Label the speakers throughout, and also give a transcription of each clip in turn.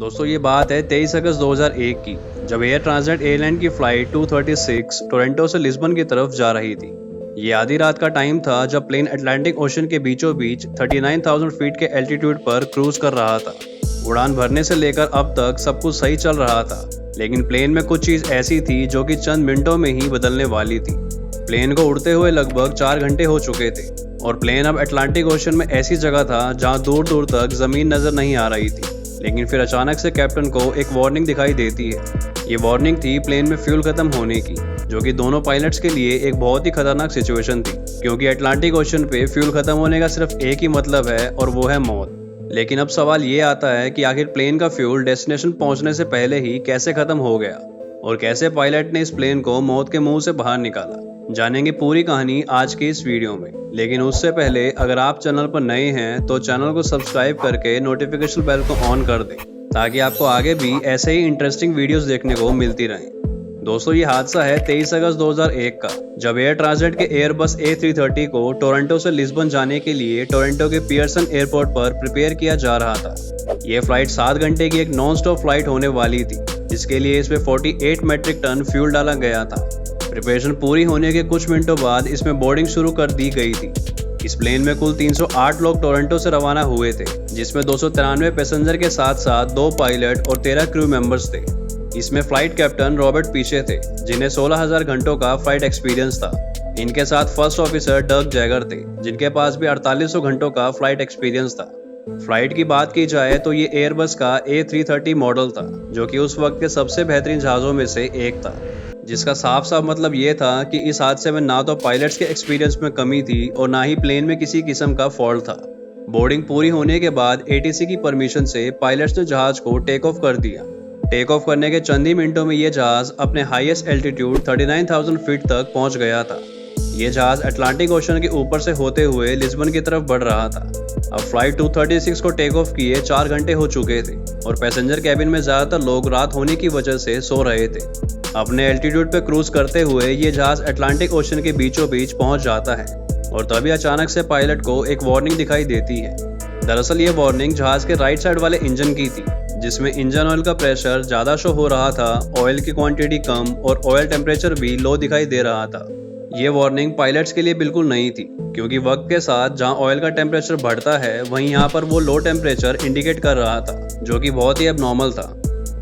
Speaker 1: दोस्तों ये बात है 23 अगस्त 2001 की, जब एयर ट्रांजिट एयरलाइन की फ्लाइट 236 टोरंटो से लिस्बन की तरफ जा रही थी। ये आधी रात का टाइम था जब प्लेन अटलांटिक ओशन के बीचों बीच 39,000 फीट के एल्टीट्यूड पर क्रूज कर रहा था। उड़ान भरने से लेकर अब तक सब कुछ सही चल रहा था, लेकिन प्लेन में कुछ चीज ऐसी थी जो कि चंद मिनटों में ही बदलने वाली थी। प्लेन को उड़ते हुए लगभग 4 घंटे हो चुके थे और प्लेन अब अटलांटिक ओशन में ऐसी जगह था जहां दूर दूर तक जमीन नजर नहीं आ रही थी। लेकिन फिर अचानक से कैप्टन को एक वार्निंग दिखाई देती है। ये वार्निंग थी प्लेन में फ्यूल खत्म होने की, जो कि दोनों पायलट्स के लिए एक बहुत ही खतरनाक सिचुएशन थी, क्योंकि अटलांटिक ओशन पे फ्यूल खत्म होने का सिर्फ एक ही मतलब है और वो है मौत। लेकिन अब सवाल ये आता है कि आखिर प्लेन का फ्यूल डेस्टिनेशन पहुंचने से पहले ही कैसे खत्म हो गया और कैसे पायलट ने इस प्लेन को मौत के मुंह से बाहर निकाला। जानेंगे पूरी कहानी आज की इस वीडियो में। लेकिन उससे पहले अगर आप चैनल पर नए हैं तो चैनल को सब्सक्राइब करके नोटिफिकेशन बेल को ऑन कर दें, ताकि आपको आगे भी ऐसे ही इंटरेस्टिंग वीडियोस देखने को मिलती रहें। दोस्तों ये हादसा है 23 अगस्त 2001 का, जब एयर ट्रांजिट के एयरबस A330 को टोरंटो से लिस्बन जाने के लिए टोरंटो के पियर्सन एयरपोर्ट पर प्रिपेयर किया जा रहा था। ये फ्लाइट 7 घंटे की एक नॉन स्टॉप फ्लाइट होने वाली थी, जिसके लिए इसमें 48 मेट्रिक टन फ्यूल डाला गया था। प्रिपरेशन पूरी होने के कुछ मिनटों बाद इसमें बोर्डिंग शुरू कर दी गई थी। इस प्लेन में कुल 308 लोग टोरंटो से रवाना हुए थे, जिसमें 293 पैसेंजर के साथ साथ 2 पायलट और 13 क्रू मेंबर्स थे। इसमें फ्लाइट कैप्टन रॉबर्ट पीछे थे, जिन्हें 16,000 घंटों का फ्लाइट एक्सपीरियंस था। इनके साथ फर्स्ट ऑफिसर डग जैगर थे, जिनके पास भी 4800 घंटों का फ्लाइट एक्सपीरियंस था। फ्लाइट की बात की जाए तो ये एयरबस का A330 मॉडल था, जो कि उस वक्त के सबसे बेहतरीन जहाज़ों में से एक था, जिसका साफ साफ मतलब ये था कि इस हादसे में ना तो पायलट्स के एक्सपीरियंस में कमी थी और ना ही प्लेन में किसी किस्म का फॉल्ट था। बोर्डिंग पूरी होने के बाद ATC की परमिशन से पायलट्स ने जहाज को टेक ऑफ कर दिया। टेक ऑफ करने के चंद ही मिनटों में ये जहाज अपने हाईएस्ट एल्टीट्यूड 39,000 फीट तक पहुंच गया था। ये जहाज अटलांटिक ओशन के ऊपर से होते हुए लिस्बन की तरफ बढ़ रहा था। अब फ्लाइट 236 को टेक ऑफ किए 4 घंटे हो चुके थे और पैसेंजर कैबिन में ज्यादातर लोग रात होने की वजह से सो रहे थे। अपने एल्टीट्यूड पे क्रूज करते हुए ये जहाज अटलांटिक ओशन के बीचों बीच पहुंच जाता है और तभी अचानक से पायलट को एक वार्निंग दिखाई देती है। दरअसल ये वार्निंग जहाज के राइट साइड वाले इंजन की थी, जिसमें इंजन ऑयल का प्रेशर ज्यादा शो हो रहा था, ऑयल की क्वांटिटी कम और ऑयल टेम्परेचर भी लो दिखाई दे रहा था। ये वार्निंग पायलट्स के लिए बिल्कुल नहीं थी, क्योंकि वक्त के साथ जहां ऑयल का टेम्परेचर बढ़ता है वहीं यहाँ पर वो लो टेम्परेचर इंडिकेट कर रहा था, जो कि बहुत ही एबनॉर्मल था।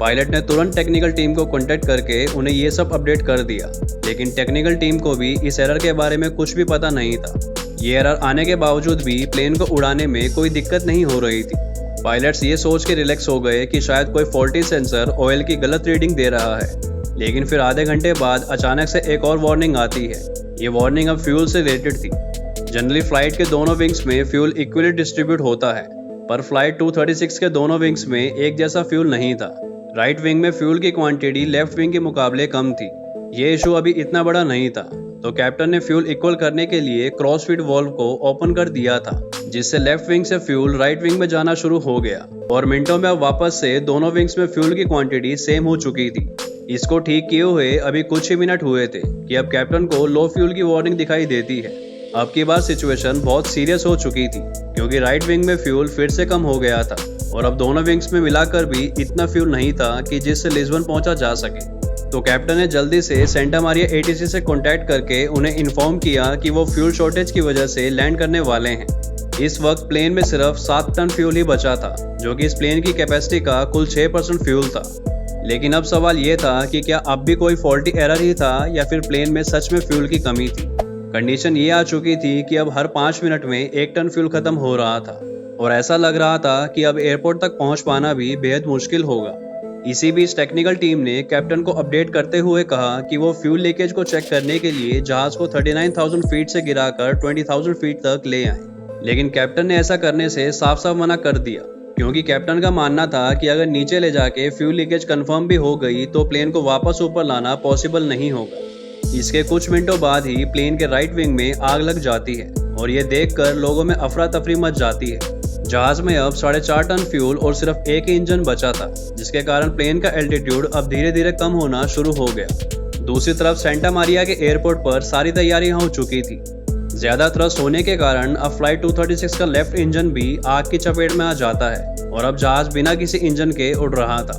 Speaker 1: पायलट ने तुरंत टेक्निकल टीम को कांटेक्ट करके उन्हें ये सब अपडेट कर दिया, लेकिन टेक्निकल टीम को भी इस एरर के बारे में कुछ भी पता नहीं था। ये एरर आने के बावजूद भी प्लेन को उड़ाने में कोई दिक्कत नहीं हो रही थी। पायलट्स ये सोच के रिलैक्स हो गए कि शायद कोई फॉल्टी सेंसर ऑयल की गलत रीडिंग दे रहा है। लेकिन फिर आधे घंटे बाद अचानक से एक और वार्निंग आती है। ये वार्निंग अब फ्यूल से रिलेटेड थी। जनरली फ्लाइट के दोनों विंग्स में फ्यूल इक्वली डिस्ट्रीब्यूट होता है, पर फ्लाइट 236 के दोनों विंग्स में एक जैसा फ्यूल नहीं था। राइट विंग में फ्यूल की क्वांटिटी लेफ्ट विंग के मुकाबले कम थी। ये इशू अभी इतना बड़ा नहीं था, तो कैप्टन ने फ्यूल इक्वल करने के लिए क्रॉस फीड वाल्व को ओपन कर दिया था, जिससे लेफ्ट विंग से फ्यूल राइट विंग में जाना शुरू हो गया और मिनटों में अब वापस से दोनों विंग्स में फ्यूल की क्वांटिटी सेम हो चुकी थी। इसको ठीक किए हुए अभी कुछ ही मिनट हुए थे कि अब कैप्टन को लो फ्यूल की वार्निंग दिखाई देती है। अब की बार सिचुएशन बहुत सीरियस हो चुकी थी, क्योंकि राइट विंग में फ्यूल फिर से कम हो गया था और अब दोनों विंग्स में मिलाकर भी इतना फ्यूल नहीं था कि जिससे लिस्बन पहुंचा जा सके। तो कैप्टन ने जल्दी से सेंटा मारिया ATC से कांटेक्ट करके उन्हें इन्फॉर्म किया कि वो फ्यूल शॉर्टेज की वजह से लैंड करने वाले हैं। इस वक्त प्लेन में सिर्फ 7 टन फ्यूल ही बचा था, जो कि इस प्लेन की कैपेसिटी का कुल 6% फ्यूल था। लेकिन अब सवाल ये था कि क्या अब भी कोई फॉल्टी एरर ही था या फिर प्लेन में सच में फ्यूल की कमी थी। कंडीशन ये आ चुकी थी कि अब हर 5 मिनट में 1 टन फ्यूल खत्म हो रहा था और ऐसा लग रहा था कि अब एयरपोर्ट तक पहुंच पाना भी बेहद मुश्किल होगा। इसी बीच टेक्निकल टीम ने कैप्टन को अपडेट करते हुए कहा कि वो फ्यूल लीकेज को चेक करने के लिए जहाज को 39,000 फीट से गिराकर 20,000 फीट तक ले आए। लेकिन कैप्टन ने ऐसा करने से साफ साफ मना कर दिया, क्योंकि कैप्टन का मानना था कि अगर नीचे ले जाके फ्यूल लीकेज कंफर्म भी हो गई तो प्लेन को वापस ऊपर लाना पॉसिबल नहीं होगा। इसके कुछ मिनटों बाद ही प्लेन के राइट विंग में आग लग जाती है और ये देखकर लोगों में अफरा तफरी मच जाती है। जहाज में अब 4.5 टन फ्यूल और सिर्फ एक ही इंजन बचा था, जिसके कारण प्लेन का एल्टीट्यूड अब धीरे धीरे कम होना शुरू हो गया। दूसरी तरफ सेंटा मारिया के एयरपोर्ट पर सारी तैयारियां हो चुकी थी। ज्यादा थ्रस्ट होने के कारण अब फ्लाइट 236 का लेफ्ट इंजन भी आग की चपेट में आ जाता है और अब जहाज बिना किसी इंजन के उड़ रहा था।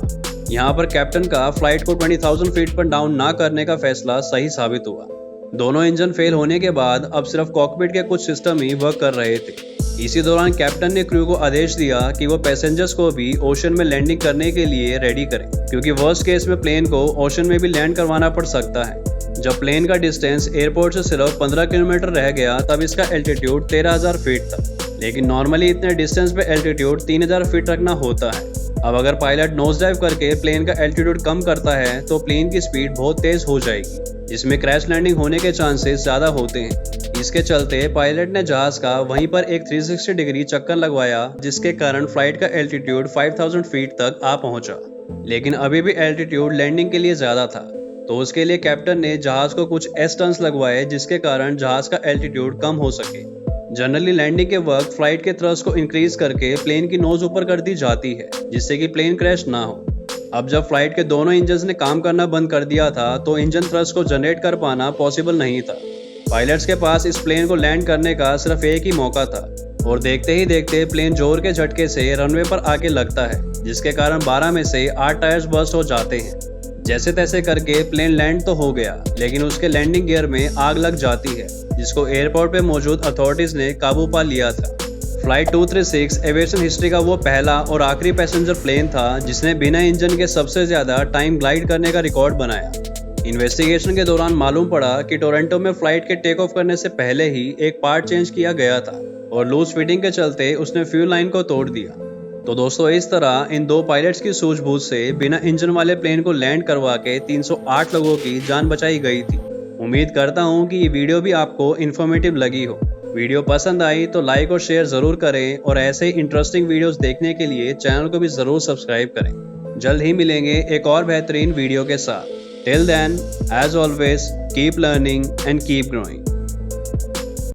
Speaker 1: यहाँ पर कैप्टन का फ्लाइट को 20,000 फीट पर डाउन ना करने का फैसला सही साबित हुआ। दोनों इंजन फेल होने के बाद अब सिर्फ कॉकपिट के कुछ सिस्टम ही वर्क कर रहे थे। इसी दौरान कैप्टन ने क्रू को आदेश दिया कि वो पैसेंजर्स को भी ओशन में लैंडिंग करने के लिए रेडी करें, क्योंकि वर्स्ट केस में प्लेन को ओशन में भी लैंड करवाना पड़ सकता है। जब प्लेन का डिस्टेंस एयरपोर्ट से सिर्फ 15 किलोमीटर रह गया तब इसका एल्टीट्यूड 13,000 फीट था, लेकिन नॉर्मली इतने डिस्टेंस पे एल्टीट्यूड 3,000 फीट रखना होता है। अब अगर पायलट नोज डाइव करके प्लेन का एल्टीट्यूड कम करता है तो प्लेन की स्पीड बहुत तेज हो जाएगी, जिसमें क्रैश लैंडिंग होने के चांसेस ज्यादा होते हैं। इसके चलते पायलट ने जहाज का वहीं पर एक 360 डिग्री चक्कर लगवाया, जिसके कारण फ्लाइट का एल्टीट्यूड 5,000 फीट तक आ पहुंचा। लेकिन अभी भी एल्टीट्यूड लैंडिंग के लिए ज्यादा था, तो उसके लिए कैप्टन ने जहाज को कुछ एस टर्न्स लगवाए, जिसके कारण जहाज का एल्टीट्यूड कम हो सके। जनरली लैंडिंग के वक्त फ्लाइट के थ्रस्ट को इंक्रीज करके प्लेन की नोज ऊपर कर दी जाती है, जिससे कि प्लेन क्रैश ना हो। अब जब फ्लाइट के दोनों इंजन ने काम करना बंद कर दिया था तो इंजन थ्रस्ट को जनरेट कर पाना पॉसिबल नहीं था। पायलट्स के पास इस प्लेन को लैंड करने का सिर्फ एक ही मौका था और देखते ही देखते प्लेन जोर के झटके से रनवे पर आके लगता है, जिसके कारण 12 में से 8 टायर्स बर्स्ट हो जाते हैं। जैसे तैसे करके प्लेन लैंड तो हो गया, लेकिन उसके लैंडिंग गियर में आग लग जाती है, जिसको एयरपोर्ट पे मौजूद अथॉरिटीज ने काबू पा लिया था। फ्लाइट 236 एविएशन हिस्ट्री का वो पहला और आखिरी पैसेंजर प्लेन था जिसने बिना इंजन के सबसे ज्यादा टाइम ग्लाइड करने का रिकॉर्ड बनाया। इन्वेस्टिगेशन के दौरान मालूम पड़ा कि टोरंटो में फ्लाइट के टेक ऑफ करने से पहले ही एक पार्ट चेंज किया गया था और लूज फिटिंग के चलते उसने फ्यूल लाइन को तोड़ दिया। तो दोस्तों, इस तरह इन दो पायलट्स की सूझबूझ से बिना इंजन वाले प्लेन को लैंड करवा के 308 लोगों की जान बचाई गई थी। उम्मीद करता हूँ कि ये वीडियो भी आपको इन्फॉर्मेटिव लगी हो। वीडियो पसंद आई तो लाइक और शेयर जरूर करें और ऐसे ही इंटरेस्टिंग वीडियोस देखने के लिए चैनल को भी जरूर सब्सक्राइब करें। जल्द ही मिलेंगे एक और बेहतरीन वीडियो के साथ। Till then, as always, keep learning and keep growing.